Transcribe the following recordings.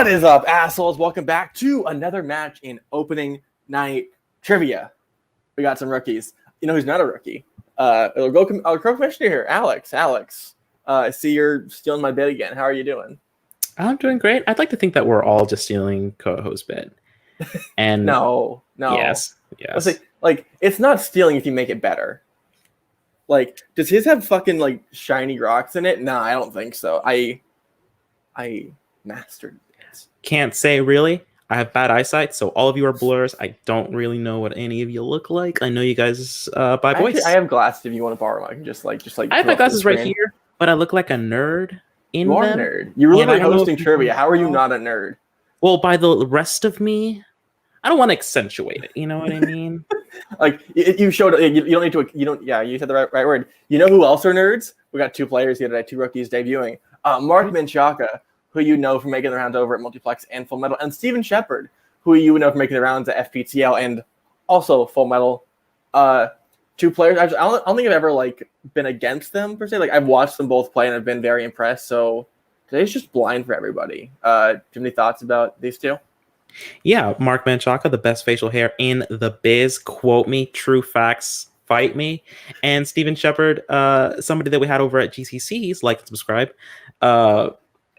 What is up, assholes? Welcome back to another match in opening night trivia. We got some rookies. You know who's not a rookie? Our co-commissioner here, Alex. I see you're stealing my bit again. How are you doing? I'm doing great. I'd like to think that we're all just stealing co-host bit. And no. Yes. Let's say, it's not stealing if you make it better. Does his have fucking shiny rocks in it? Nah, I don't think so. I mastered it. Can't say really. I have bad eyesight, so all of you are blurs. I don't really know what any of you look like. I know you guys by voice. I have glasses if you want to borrow them. I can just I have my glasses right here, but I look like a nerd in you them. You are a nerd. You're literally hosting trivia. How are you not a nerd? Well, by the rest of me, I don't want to accentuate it. You know what I mean? You showed. You don't need to. You don't. Yeah, you said the right word. You know who else are nerds? We got two players here today. Two rookies debuting. Mark Menchca, who you know from making the rounds over at Multiplex and Full Metal, and Shepard, who you know from making the rounds at FPTL and also Full Metal. Two players. I don't think I've ever been against them per se. I've watched them both play and I've been very impressed. So today's just blind for everybody. Do you have any thoughts about these two? Yeah, Mark Menchca, the best facial hair in the biz. Quote me, true facts, fight me. And Shepard, somebody that we had over at GCC's, like and subscribe,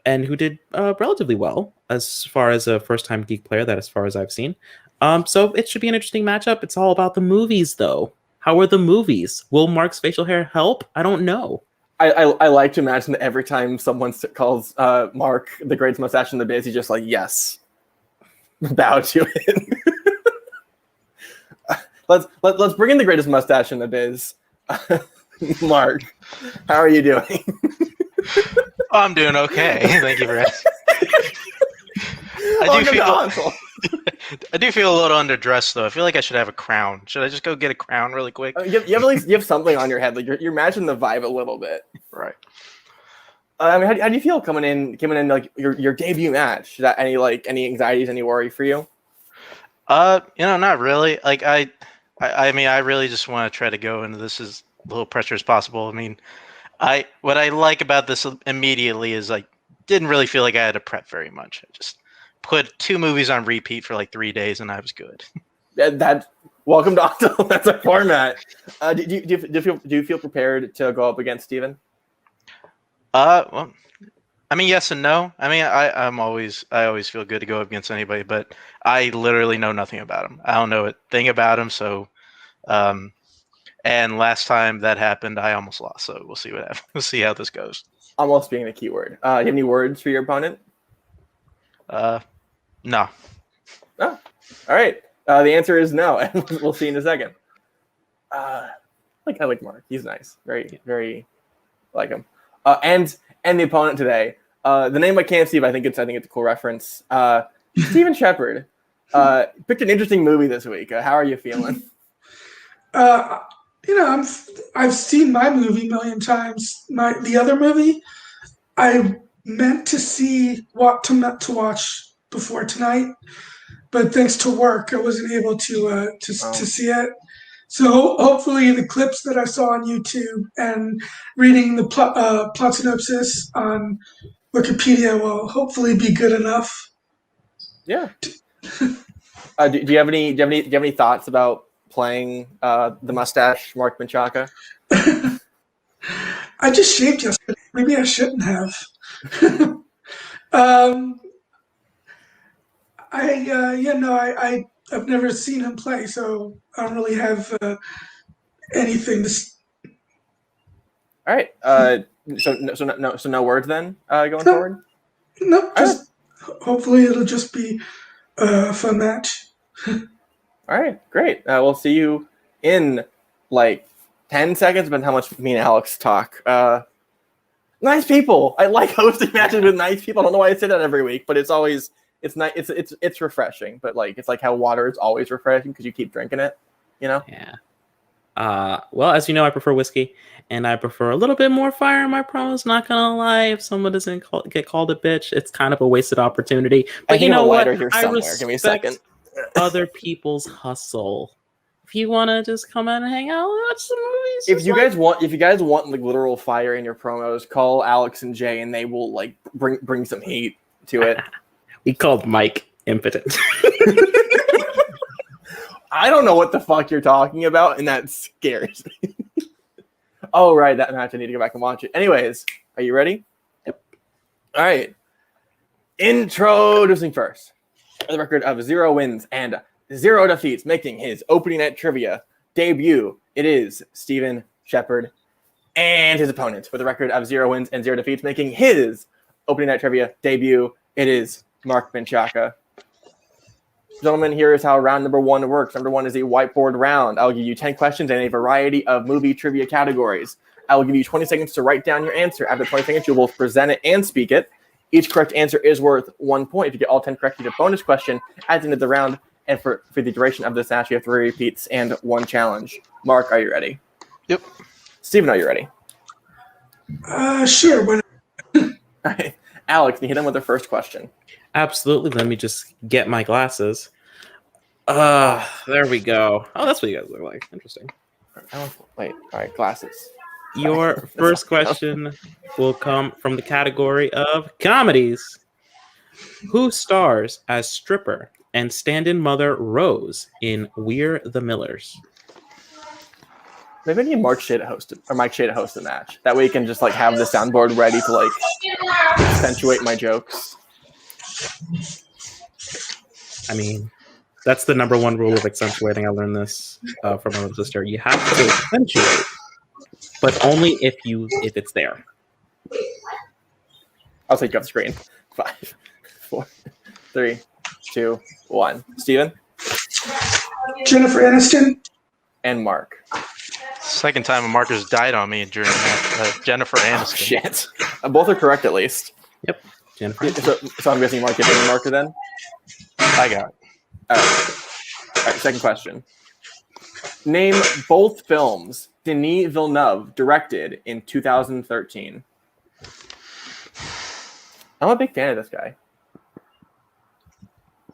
and who did relatively well as far as a first-time Geek player, that as far as I've seen. So it should be an interesting matchup. It's all about the movies, though. How are the movies? Will Mark's facial hair help? I don't know. I like to imagine that every time someone calls Mark the greatest mustache in the biz, he's just like, yes. Bow to it. Let's bring in the greatest mustache in the biz. Mark, how are you doing? I'm doing okay. Thank you for asking. I do feel a little underdressed though. I feel like I should have a crown. Should I just go get a crown really quick? You have something on your head. You're matching the vibe a little bit. Right. How do you feel coming in your debut match? Is that any anxieties, any worry for you? Not really. I mean, I really just want to try to go into this as little pressure as possible. I mean, what I like about this immediately is didn't really feel like I had to prep very much. I just put 2 movies on repeat for 3 days and I was good. Welcome to Octo. That's our format. Do you feel prepared to go up against Steven? Well, I mean, yes and no. I mean, I always feel good to go up against anybody, but I literally know nothing about him. I don't know a thing about him. So, and last time that happened, I almost lost. So we'll see what happens. We'll see how this goes. Almost being the key word. Do you have any words for your opponent? No. Oh, all right. The answer is no, and we'll see in a second. I like Mark. He's nice. Very, very like him. And the opponent today, the name I can't see, but I think it's a cool reference. Shepard picked an interesting movie this week. How are you feeling? I've seen my movie a million times. The other movie, I meant to watch before tonight, but thanks to work, I wasn't able to see it. So hopefully the clips that I saw on YouTube and reading the plot synopsis on Wikipedia will hopefully be good enough. Yeah. Do you have any thoughts about playing the mustache Mark Menchca? I just shaved yesterday. Maybe I shouldn't have. I've never seen him play, so I don't really have anything to. All right. So no words then going forward. No, just hopefully it'll just be a fun match. All right, great. We'll see you in 10 seconds. But how much me and Alex talk. Nice people. I like hosting matches with nice people. I don't know why I say that every week, but it's nice. It's refreshing. But it's like how water is always refreshing because you keep drinking it. You know. Yeah. Well, as you know, I prefer whiskey, and I prefer a little bit more fire in my promos. Not gonna lie, if someone doesn't get called a bitch, it's kind of a wasted opportunity. But you know what? I respect Give me a second. Other people's hustle. If you want to just come out and hang out, watch some movies. If you guys want literal fire in your promos, call Alex and Jay, and they will bring some heat to it. He called Mike impotent. I don't know what the fuck you're talking about, and that scares me. Oh, right, that match. I need to go back and watch it. Anyways, are you ready? Yep. All right. Introducing first. The record of 0 wins and 0 defeats, making his opening night trivia debut. It is Steven Shepard, and his opponent with a record of 0 wins and 0 defeats, making his opening night trivia debut. It is Mark Menchca. Gentlemen, here is how round number 1 works. Number 1 is a whiteboard round. I'll give you 10 questions and a variety of movie trivia categories. I will give you 20 seconds to write down your answer. After 20 seconds, you will both present it and speak it. Each correct answer is worth 1 point. If you get all 10 correct, you get a bonus question at the end of the round. And for the duration of this match, you have 3 repeats and 1 challenge. Mark, are you ready? Yep. Steven, are you ready? Sure. When All right. Alex, can you hit him with the first question? Absolutely. Let me just get my glasses. There we go. Oh, that's what you guys look like. Interesting. Wait. All right. Glasses. Your first question will come from the category of comedies. Who stars as stripper and stand-in mother Rose in We're the Millers? Maybe I need Mike Shea to host the match. That way you can just like have the soundboard ready to like accentuate my jokes. I mean, that's the number 1 rule of accentuating. I learned this from my little sister. You have to accentuate, but only if it's there. I'll take you off the screen. 5, 4, 3, 2, 1. Steven? Jennifer Aniston. And Mark. Second time a marker's died on me during that. Jennifer Aniston. Shit. Both are correct at least. Yep. Jennifer. So I'm guessing Mark giving the marker then? I got it. All right, second question. Name both films Denis Villeneuve directed in 2013. I'm a big fan of this guy.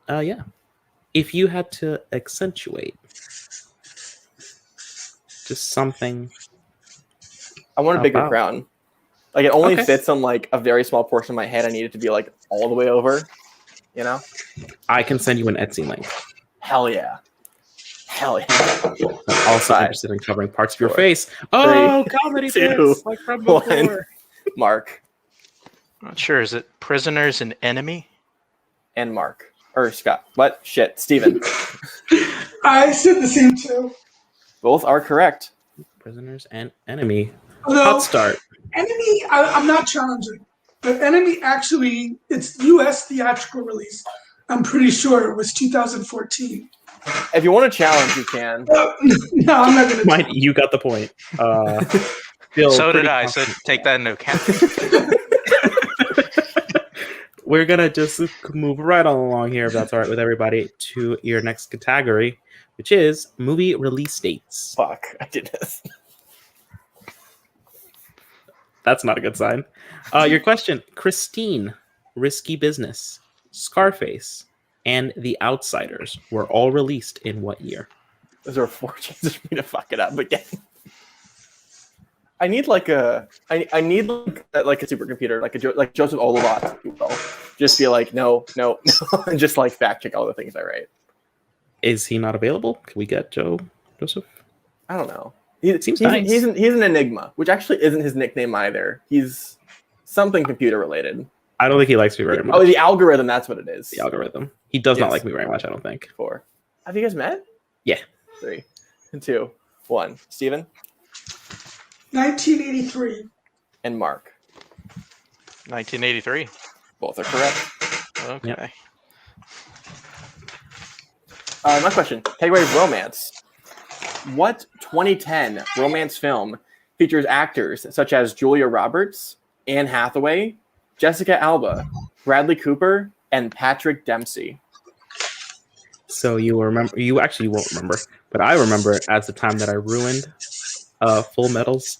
Yeah. If you had to accentuate just something. I want a bigger crown. Like it only fits on like a very small portion of my head. I need it to be like all the way over. You know? I can send you an Etsy link. Hell yeah. Hell yeah. I'm also interested in covering parts of your face. Oh, comedy 2, bits, like from before. 1. Mark. Not sure. Is it Prisoners and Enemy? And Mark. Or Scott. What? Shit. Steven. I said the same too. Both are correct. Prisoners and Enemy. Although, Hot start. Enemy, I'm not challenging, but Enemy actually, it's U.S. theatrical release. I'm pretty sure it was 2014. If you want to challenge, you can. No, I'm not going to. Mine, you got the point. So did I. So take that into account. We're going to just move right on along here, if that's all right with everybody, to your next category, which is movie release dates. Fuck, I did this. That's not a good sign. Your question, Christine, Risky Business, Scarface, and The Outsiders were all released in what year? Those are 4 chances for me to fuck it up again. I need like a supercomputer, like Joseph Olivat, if you will. Just be like, no, and just like fact check all the things I write. Is he not available? Can we get Joseph? I don't know. Seems nice. He's an enigma, which actually isn't his nickname either. He's something computer related. I don't think he likes me very much. Oh, the algorithm, that's what it is. The algorithm. He does not like me very much, I don't think. 4. Have you guys met? Yeah. 3, 2, 1. Steven? 1983. And Mark. 1983. Both are correct. Okay. Yep. My question. Category of romance. What 2010 romance film features actors such as Julia Roberts, Anne Hathaway, Jessica Alba, Bradley Cooper, and Patrick Dempsey? So you remember? You actually won't remember, but I remember it as the time that I ruined Full Metal's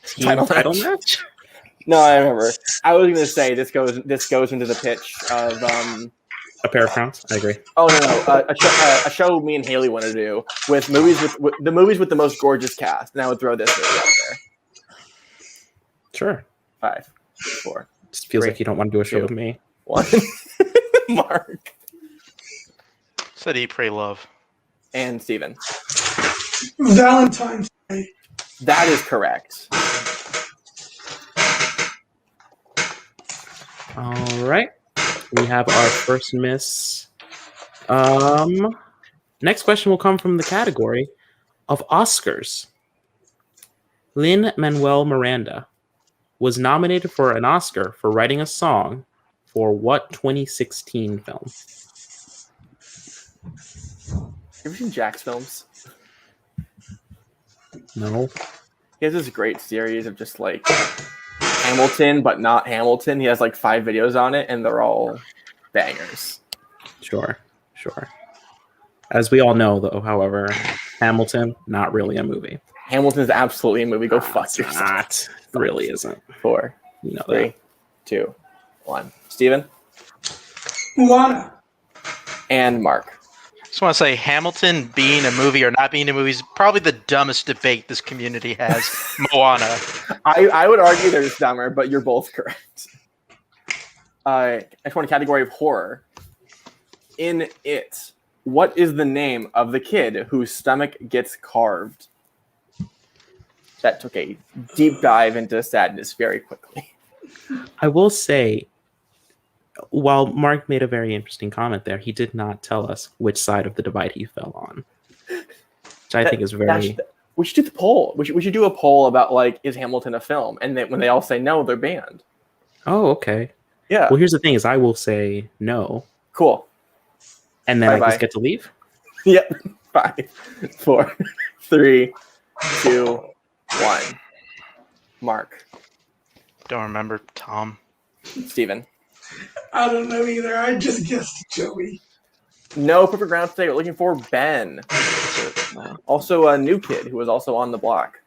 team title match. No, I remember. I was going to say this goes into the pitch of A Pair of Crowns. I agree. Oh no, a show me and Haley want to do with movies with the movies with the most gorgeous cast, and I would throw this movie out there. Sure. 5, 4. Just feels 3, like you don't want to do a show 2, with me. 1. Mark Said Eat, Pray, Love. and Steven. Valentine's Day. That is correct. All right. We have our first miss. Next question will come from the category of Oscars. Lin-Manuel Miranda was nominated for an Oscar for writing a song for what 2016 film? You ever seen Jack's films? No. He has this great series of just like Hamilton, but not Hamilton. He has like 5 videos on it, and they're all bangers. Sure. As we all know, though, however, Hamilton, not really a movie. Hamilton is absolutely a movie. Go fuck It's yourself. not. It really isn't. 4, You know 3, that. 2, 1. Steven Moana. and Mark. Just want to say Hamilton being a movie or not being a movie is probably the dumbest debate this community has. Moana. I would argue there's dumber, but you're both correct. Next one, category of horror. In It, what is the name of the kid whose stomach gets carved? That took a deep dive into sadness very quickly. I will say, while Mark made a very interesting comment there, he did not tell us which side of the divide he fell on, which I think is very... We should do the poll. We should do a poll about, like, is Hamilton a film? And then when they all say no, they're banned. Oh, okay. Yeah. Well, here's the thing is I will say no, Cool. and then I Bye-bye. just get to leave. Yep. 5, 4, 3, 2, 1. Mark. Don't remember Tom. Steven. I don't know either. I just guessed Joey. No perfect round today. We're looking for Ben. Also a new kid who was also on the block.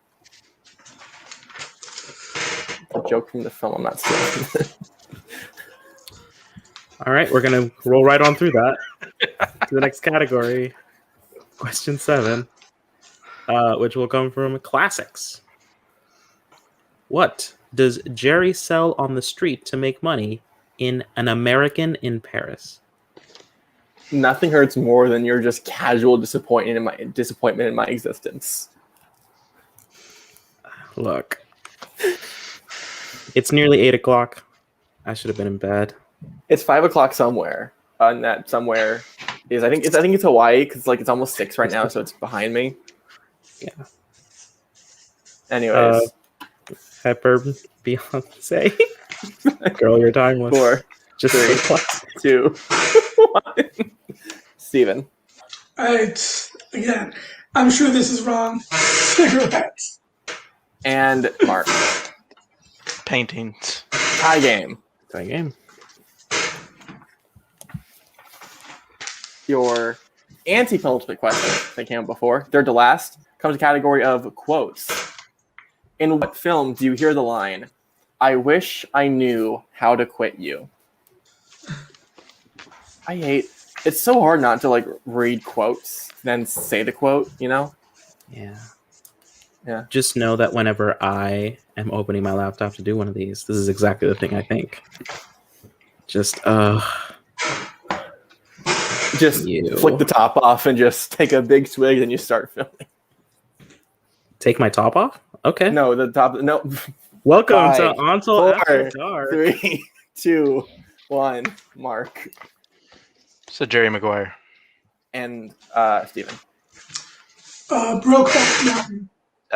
A joke from the film. I'm not stealing. All right, we're going to roll right on through that to the next category. Question 7, which will come from classics. What does Jerry sell on the street to make money in An American in Paris? Nothing hurts more than your just casual disappointment in my existence. Look, it's nearly 8 o'clock. I should have been in bed. It's 5 o'clock somewhere. And that somewhere is I think it's Hawaii because like it's almost 6 right now, so it's behind me. Yeah. Anyways, Pepper, Beyonce, Girl, You're Timeless. 4, Just 3, so close. 2, 1. Steven. Again, I'm sure this is wrong. Cigarettes. And Mark. Paintings. Tie game. Tie game. Your anti-penultimate question that came up before, third to last, comes to category of quotes. In what film do you hear the line, "I wish I knew how to quit you"? It's so hard not to like read quotes, then say the quote, you know? Yeah. Yeah. Just know that whenever I am opening my laptop to do one of these, this is exactly the thing I think. Just you. Flick the top off and just take a big swig, and you start filming. Take my top off? Okay. No, the top. No. Welcome 5, to Until 4, After Dark. 3, 2, 1. Mark So Jerry Maguire. and Steven. Brokeback Mountain.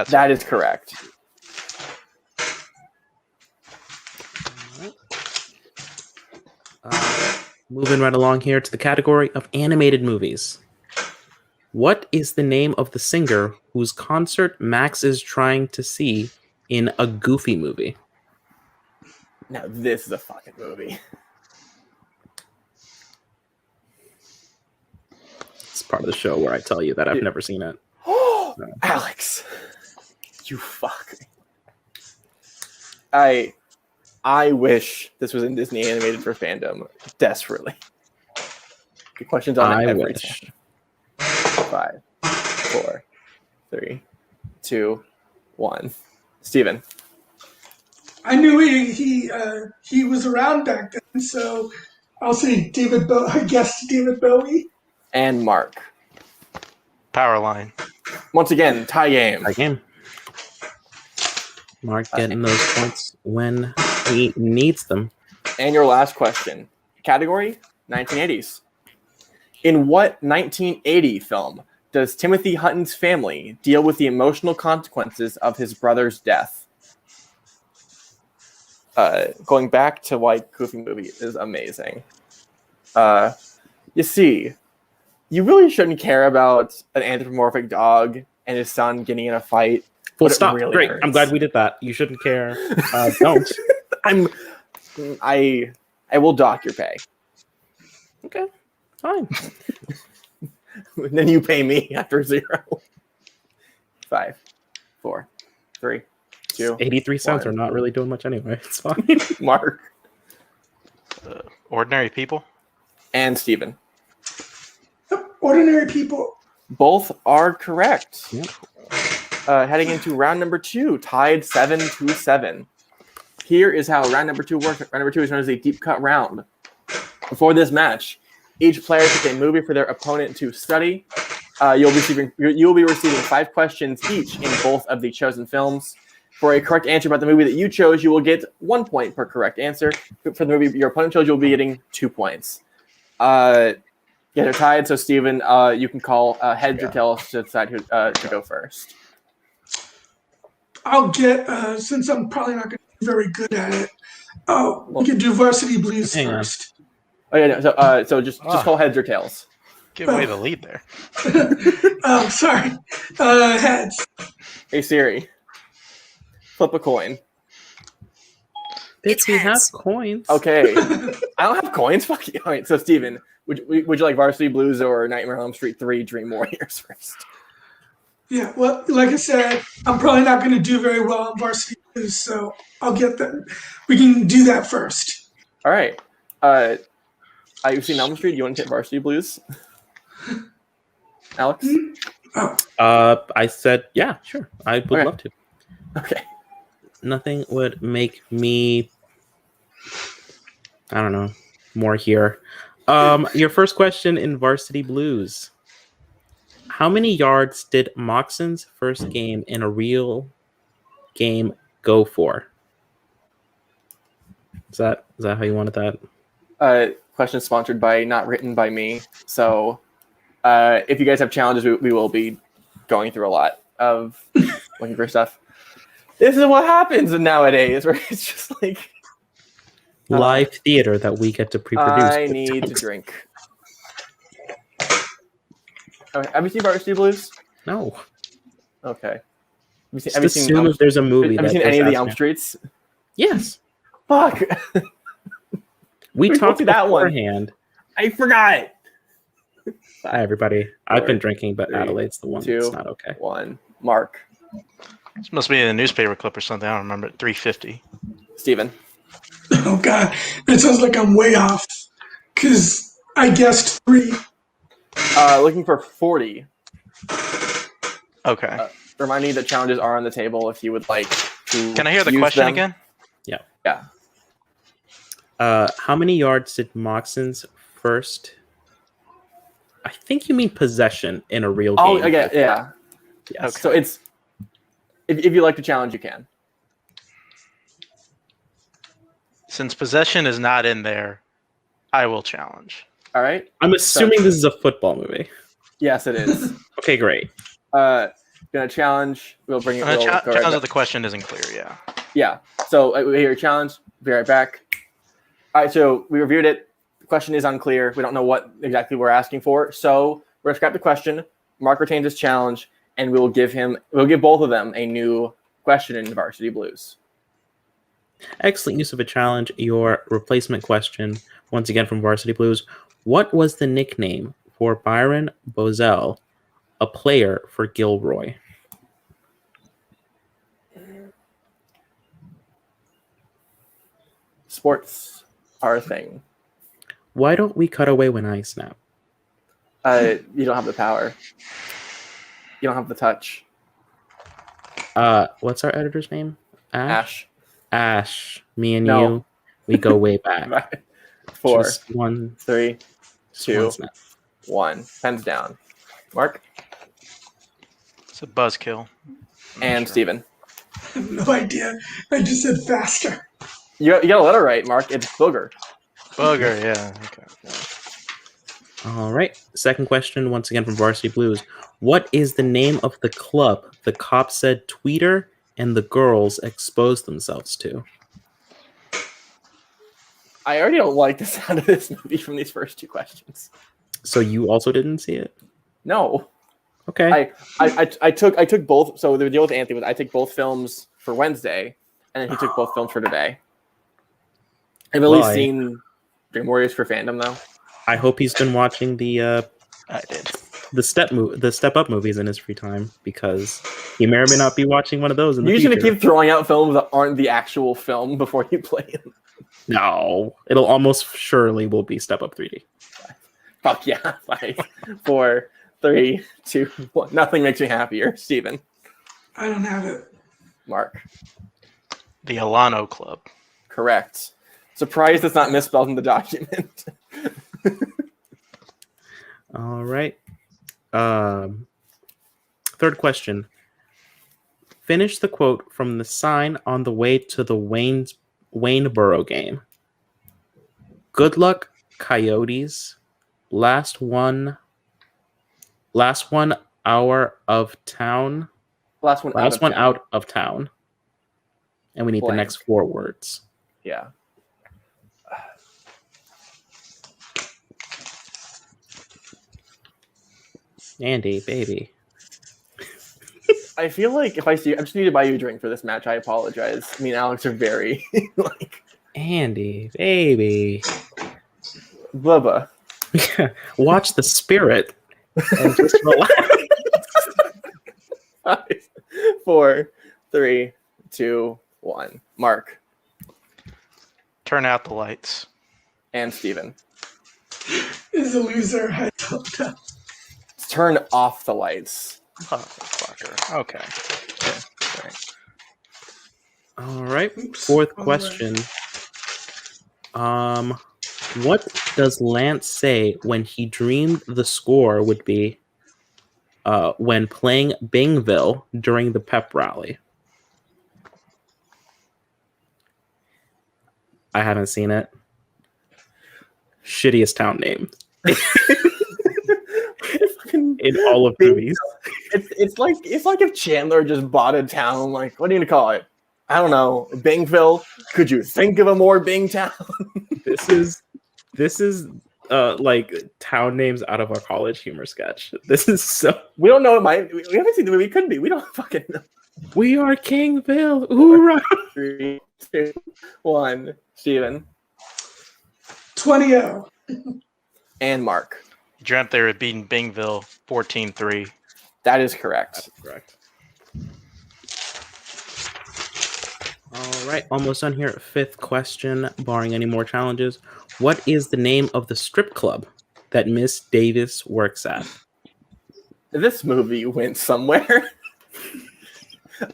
That is correct. Moving right along here to the category of animated movies. What is the name of the singer whose concert Max is trying to see in a Goofy movie? Now this is a fucking movie. It's part of the show where I tell you that I've never seen it. Oh, Alex, you fuck. I wish this was in Disney animated for fandom desperately. The questions on it every time. 5, 4, 3, 2, 1. Steven. I knew he was around back then, so I'll say David Bowie. I guess David Bowie. And Mark. Powerline. Once again, tie game. Our game. Mark getting those points when he needs them. And your last question. Category, 1980s. In what 1980 film does Timothy Hutton's family deal with the emotional consequences of his brother's death? Going back to White Goofy movie is amazing. You see, you really shouldn't care about an anthropomorphic dog and his son getting in a fight. Well, but it stop. really Great. hurts. I'm glad we did that. You shouldn't care. Don't. I will dock your pay. Okay. Fine. Then you pay me after 0. 5, 4, 3, 2. 83 cents are 1. not really doing much anyway. It's fine. Mark Ordinary people. and Steven. Ordinary people. Both are correct. Yep. Heading into round number 2, tied 7-7. Here is how round number 2 works. Round number 2 is known as a deep cut round. Before this match, each player picks a movie for their opponent to study. You'll be receiving 5 questions each in both of the chosen films. For a correct answer about the movie that you chose, you will get 1 point per correct answer. For the movie your opponent chose, you'll be getting 2 points. Yeah, they're tied. So Steven, you can call heads or tails to decide who to go first. I'll get, since I'm probably not going to be very good at it, we can do Varsity Blues Hang on. first. Oh yeah, no, so just call heads or tails. Give away the lead there. Oh, sorry. Heads. Hey Siri, flip a coin. Bitch, we have coins. Okay, I don't have coins. Fuck you. All right, so Steven, would you like Varsity Blues or Nightmare on Elm Street 3 Dream Warriors first? Yeah, well, like I said, I'm probably not going to do very well on Varsity Blues, so I'll get that. We can do that first. All right. You've seen Elm Street. You want to hit Varsity Blues? Alex? Oh, I said, yeah, sure. I would Okay. love to. Okay. Nothing would make me, I don't know, more here. Your first question in Varsity Blues. How many yards did Moxon's first game in a real game go for? Is that how you wanted that? Question sponsored by, not written by me. So if you guys have challenges, we will be going through a lot of looking for stuff. This is what happens nowadays, where it's just like Live theater that we get to pre-produce. I need to drink. Okay, have you seen Varsity Blues? No. Okay. Just assume if there's a movie. Have you seen any of the Elm Streets? Yes. Fuck. We We talked both did that one. beforehand. I forgot. Hi, everybody. I've been Four, drinking, but 3, Adelaide's the one 2, that's not okay. 1. Mark. This must be a newspaper clip or something. I don't remember. 350. Steven. oh God. That sounds like I'm way off. Because I guessed 3. Looking for 40. Okay. Remind me that challenges are on the table if you would like to. Can I hear the use question them. again? Yeah. How many yards did Moxon's first? I think you mean possession in a real game. Oh, okay, yeah. Yes. So it's if you like to challenge, you can. Since possession is not in there, I will challenge. All right. I'm assuming this is a football movie. Yes, it is. Okay, great. Gonna challenge. We'll bring it. We'll go right Challenge back. that the question isn't clear. Yeah. Yeah. So we hear your challenge. Be right back. All right. So we reviewed it. The question is unclear. We don't know what exactly we're asking for. So we're gonna scrap the question. Mark retains his challenge, and we'll give both of them a new question in Varsity Blues. Excellent use of a challenge. Your replacement question, once again from Varsity Blues. What was the nickname for Byron Bozell, a player for Gilroy? Sports are a thing. Why don't we cut away when I snap? You don't have the power. You don't have the touch. What's our editor's name? Ash. Ash. Me and No. you, we go way back. 4, Just one. 3, Just 2, one snap. 1. Pens down. Mark It's a buzzkill. and Steven. I have no idea. I just said faster. You got a letter right, Mark. It's booger. Booger, yeah. Okay. All right. Second question, once again from Varsity Blues. What is the name of the club the cop said Tweeter and the girls exposed themselves to? I already don't like the sound of this movie from these first 2 questions. So you also didn't see it? No. Okay. I took both. So the deal with Anthony was I took both films for Wednesday, and then he took both films for today. I've at least seen Dream Warriors for fandom, though. I hope he's been watching the I did. Step Up movies in his free time, because he may or may not be watching one of those in the You're future. just gonna keep throwing out films that aren't the actual film before you play them. No, it'll almost surely will be Step Up 3D. Fuck yeah! 5, 4, 3, 2, 1. Nothing makes me happier. Steven. I don't have it. Mark. The Alano Club. Correct. Surprised it's not misspelled in the document. All right. Third question. Finish the quote from the sign on the way to the Waynesboro game. Good luck, Coyotes. Last one hour of town. Last one out of town. And we need the next 4 words. Yeah. Andy, baby. I feel like if I see you, I just need to buy you a drink for this match. I apologize. Me and Alex are very like Andy, baby. Bubba. Watch the spirit and just relax. 5, 4, 3, 2, 1. Mark Turn out the lights. and Steven. Is a loser. I don't know. Turn off the lights. Motherfucker. Okay. All right. Oops. Fourth All question. What does Lance say when he dreamed the score would be when playing Bingville during the pep rally? I haven't seen it. Shittiest town name in all of movies. It's like if Chandler just bought a town. Like, what are you gonna call it? I don't know. Bingville. Could you think of a more Bing town? This is like town names out of our college humor sketch. This is so. We don't know. We haven't seen the movie. It could be. We don't fucking know. We are Kingville. Hoorah! 3, 2, 1. Steven 20-0. and Mark. You dreamt they were beating Bingville 14-3. That is correct. Correct. All right, almost done here. Fifth question, barring any more challenges. What is the name of the strip club that Miss Davis works at? This movie went somewhere.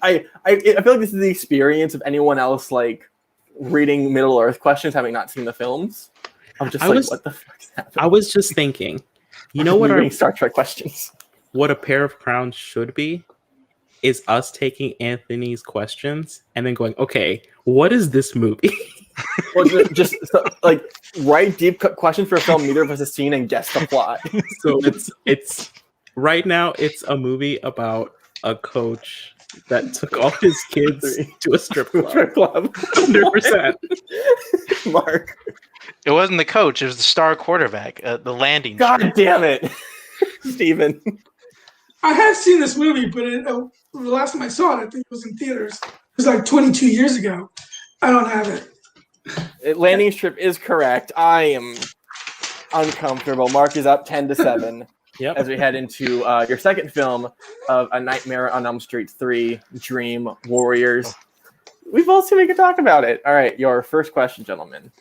I feel like this is the experience of anyone else like reading Middle Earth questions, having not seen the films. I'm just what the fuck is happening? I was just thinking, you know what? Reading Star Trek questions. What a pair of crowns should be is us taking Anthony's questions and then going, okay, what is this movie? Or just like write deep questions for a film neither of us has seen and guess the plot. So it's right now it's a movie about a coach that took all his kids to a strip club. 100%. Mark. It wasn't the coach. It was the star quarterback. The landing. God damn it, Steven. I have seen this movie, but the last time I saw it, I think it was in theaters. It was like 22 years ago. I don't have it. Landing strip is correct. I am uncomfortable. Mark is up 10-7. Yep. As we head into your second film of A Nightmare on Elm Street 3, Dream Warriors. We've all seen we can talk about it. All right, your first question, gentlemen.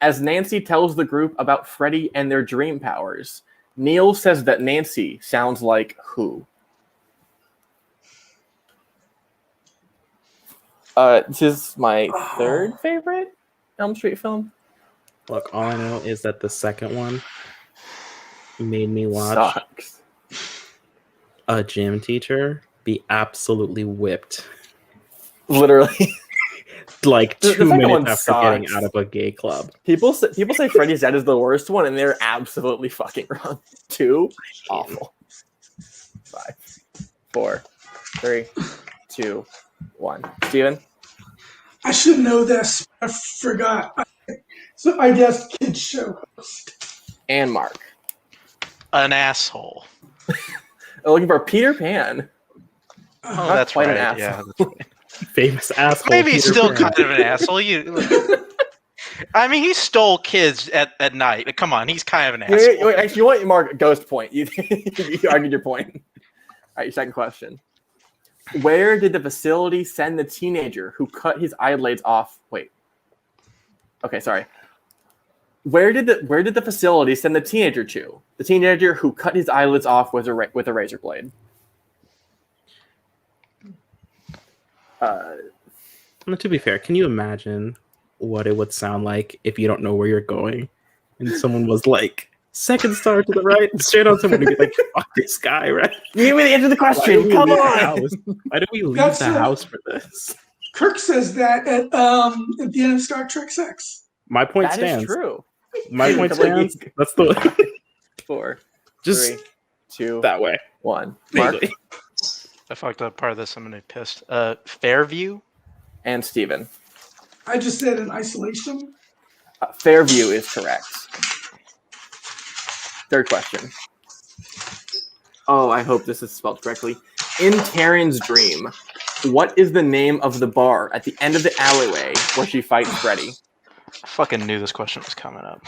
As Nancy tells the group about Freddy and their dream powers, Neil says that Nancy sounds like who? This is my third favorite Elm Street film. Look, all I know is that the second one made me watch Sucks. a gym teacher be absolutely whipped Literally. like The 2 second minutes one after getting sucks. out of a gay club. People say Freddy's Dead is the worst one, and they're absolutely fucking wrong. 2, awful. 5, 4, 3, 2, 1. Steven? I should know this. I forgot. So I guess kids show host. And Mark. An asshole. Looking for Peter Pan. Oh, Not that's quite right. an asshole. Yeah, that's right. Famous asshole. Maybe he's Peter still Pan. kind of an asshole. I mean, he stole kids at night. Come on, he's kind of an asshole. Wait, actually, you want Mark ghost point? You argued your point. All right, your second question. Where did the facility send the teenager who cut his eyelids off? Wait. Okay, sorry. Where did the facility send the teenager to? The teenager who cut his eyelids off with a razor blade. To be fair, can you imagine what it would sound like if you don't know where you're going and someone was like, second star to the right, straight on someone to be like, fuck this guy, right? You didn't answer the question. Come on. Why do we leave That's the house for this? Kirk says that at the end of Star Trek 6. My point That stands. is true. My point stands. That's the 4, just 3, 2, that way. 1. Mark Vaguely. I fucked up part of this. I'm gonna be pissed. Fairview. and Steven. I just said in isolation. Fairview is correct. Third question. Oh, I hope this is spelled correctly. In Taryn's dream, what is the name of the bar at the end of the alleyway where she fights Freddy? I fucking knew this question was coming up.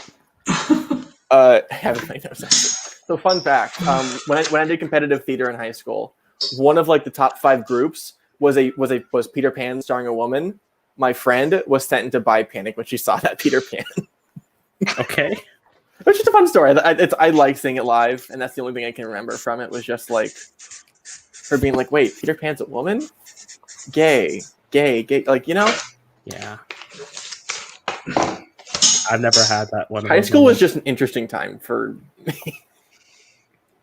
I haven't made no sense. So, fun fact: when I did competitive theater in high school, one of like the top 5 groups was Peter Pan starring a woman. My friend was sent into bi panic when she saw that Peter Pan. Okay. It was just a fun story. I like seeing it live, and that's the only thing I can remember from it. Was just like her being like, "Wait, Peter Pan's a woman? Gay, like you know." Yeah. I've never had that one. High school was just an interesting time for me.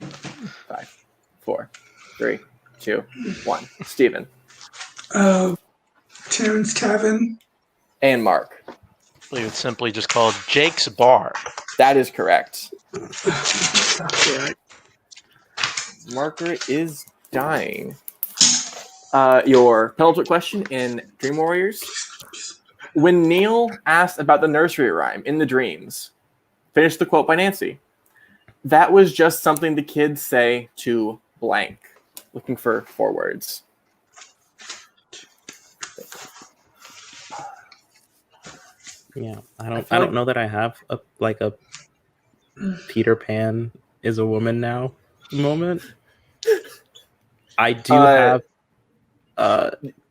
5, 4, 3, 2, 1. Steven. Terrence Cavan. And Mark. We would simply just call it Jake's Bar. That is correct. Margaret is dying. Your penultimate question in Dream Warriors. When Neil asked about the nursery rhyme in the dreams, finish the quote by Nancy. That was just something the kids say to blank. Looking for 4 words. Yeah, I don't know that I have a Peter Pan is a woman now moment. I do have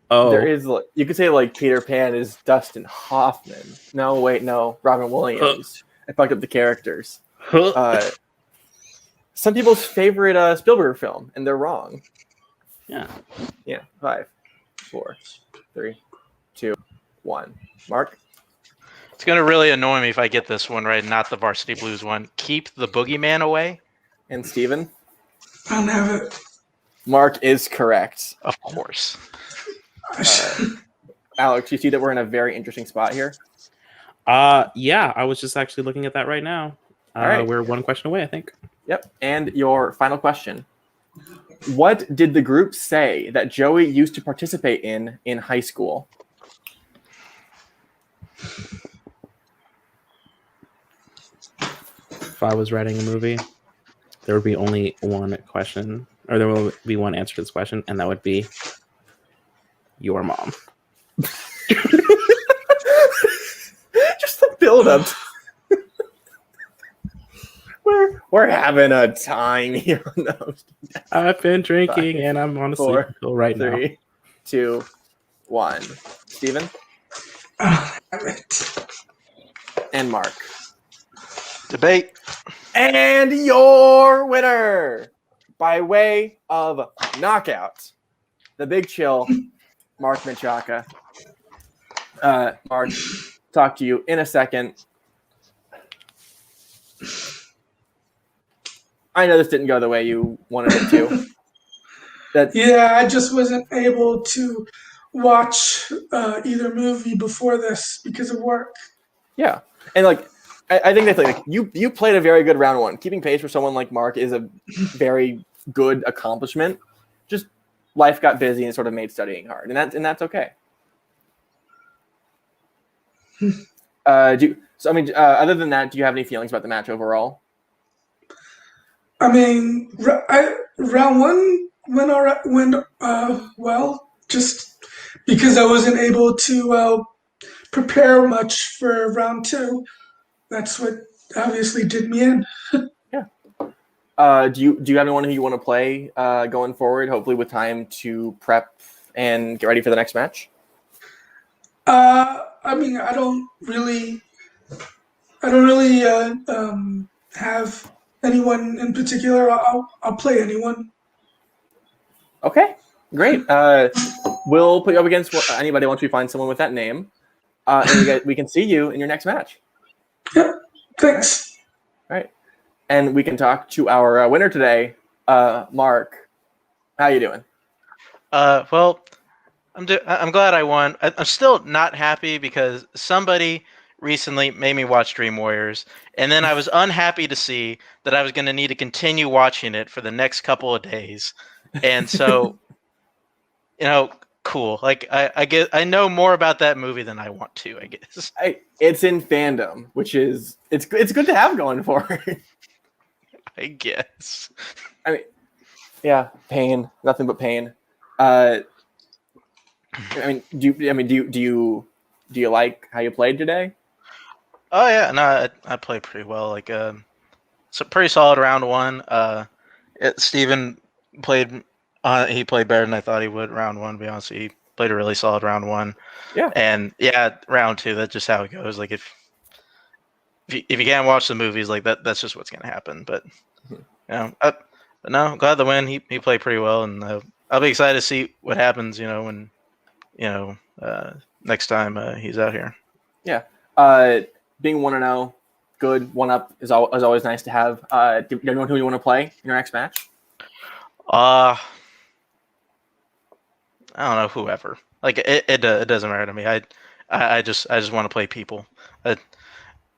There is, you could say like Peter Pan is Dustin Hoffman. No, wait, no, Robin Williams. I fucked up the characters. Some people's favorite Spielberg film, and they're wrong. Yeah. 5, 4, 3, 2, 1. Mark. It's gonna really annoy me if I get this one right, not the Varsity Blues one. Keep the boogeyman away. And Steven. I don't have it. Mark is correct. Of course. Alex, you see that we're in a very interesting spot here? Yeah, I was just actually looking at that right now. All right. We're one question away, I think. Yep. And your final question. What did the group say that Joey used to participate in high school? If I was writing a movie, there would be only one question, or there will be one answer to this question, and that would be your mom. Just the build up. We're having a time here on those. I've been drinking, and I'm on a sleep pill right now. 3, 2, 1. Steven? And Mark. Debate. And your winner, by way of knockout, the Big Chill, Mark Menchca. Mark, talk to you in a second. I know this didn't go the way you wanted it to. Yeah, I just wasn't able to watch either movie before this because of work. Yeah, and like I think that's like you played a very good round one. Keeping pace for someone like Mark is a very good accomplishment. Just life got busy and sort of made studying hard, and that's okay. Other than that, do you have any feelings about the match overall? I mean, round one went well, just because I wasn't able to prepare much for round two. That's what obviously did me in. Yeah. Do you have anyone who you want to play going forward? Hopefully, with time to prep and get ready for the next match. I mean, I don't really have anyone in particular. I'll play anyone. Okay, great. We'll put you up against anybody once we find someone with that name, and we can see you in your next match. Yep. Thanks. All right, and we can talk to our winner today, Mark. How you doing? Well, I'm glad I won. I'm still not happy because somebody recently made me watch Dream Warriors, and then I was unhappy to see that I was going to need to continue watching it for the next couple of days. And so, cool. Like I know more about that movie than I want to, I guess. It's in fandom, which is it's good to have going for it. I guess. I mean, yeah, pain, nothing but pain. Do you like how you played today? Oh yeah, no, I played pretty well. Like, it's a pretty solid round one. Steven played. He played better than I thought he would round one. To be honest, he played a really solid round one. Yeah. And yeah, round two. That's just how it goes. Like if you can't watch the movies, like that's just what's gonna happen. But but no, I'm glad the win. He played pretty well, and I'll be excited to see what happens. When next time he's out here. Yeah. Being 1-0, good 1-up is always nice to have. Do you know who you want to play in your next match? I don't know, whoever. Like it doesn't matter to me. I just want to play people.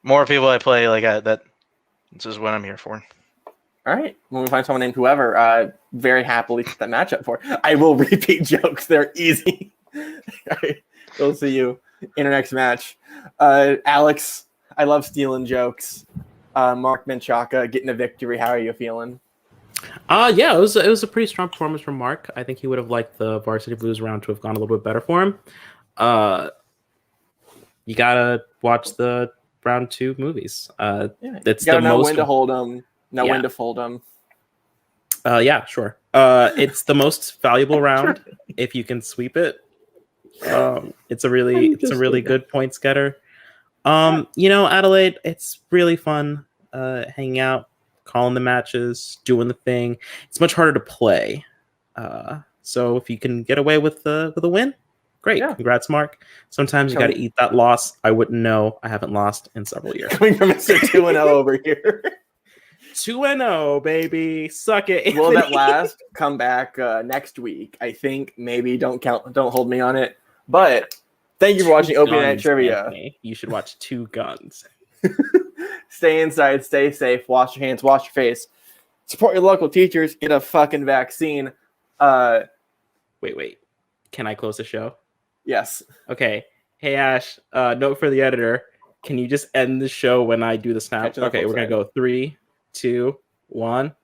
More people I play, like that. This is what I'm here for. All right. When we find someone named whoever, very happily set that matchup for. I will repeat jokes. They're easy. All right. We'll see you in our next match. Alex, I love stealing jokes. Mark Menchca getting a victory. How are you feeling? Yeah, it was a pretty strong performance from Mark. I think he would have liked the Varsity Blues round to have gone a little bit better for him. You gotta watch the round two movies. It's you gotta the know most when to hold them, when to fold them. Yeah, sure. It's the most valuable round if you can sweep it. It's a really good points getter. Adelaide, it's really fun hanging out, calling the matches, doing the thing. It's much harder to play. So if you can get away with a win, great. Yeah. Congrats, Mark. Sometimes you got to eat that loss. I wouldn't know. I haven't lost in several years. Coming from Mr. 2-0 over here. 2-0, baby. Suck it, Anthony. Will that last? Come back next week. I think maybe don't hold me on it. But thank you for watching Opening Night Trivia. Anthony. You should watch Two Guns. Stay inside, stay safe, wash your hands, wash your face. Support your local teachers, get a fucking vaccine. Wait. Can I close the show? Yes. Okay. Hey, Ash, note for the editor. Can you just end the show when I do the snap? Okay, we're going to go 3, 2, 1.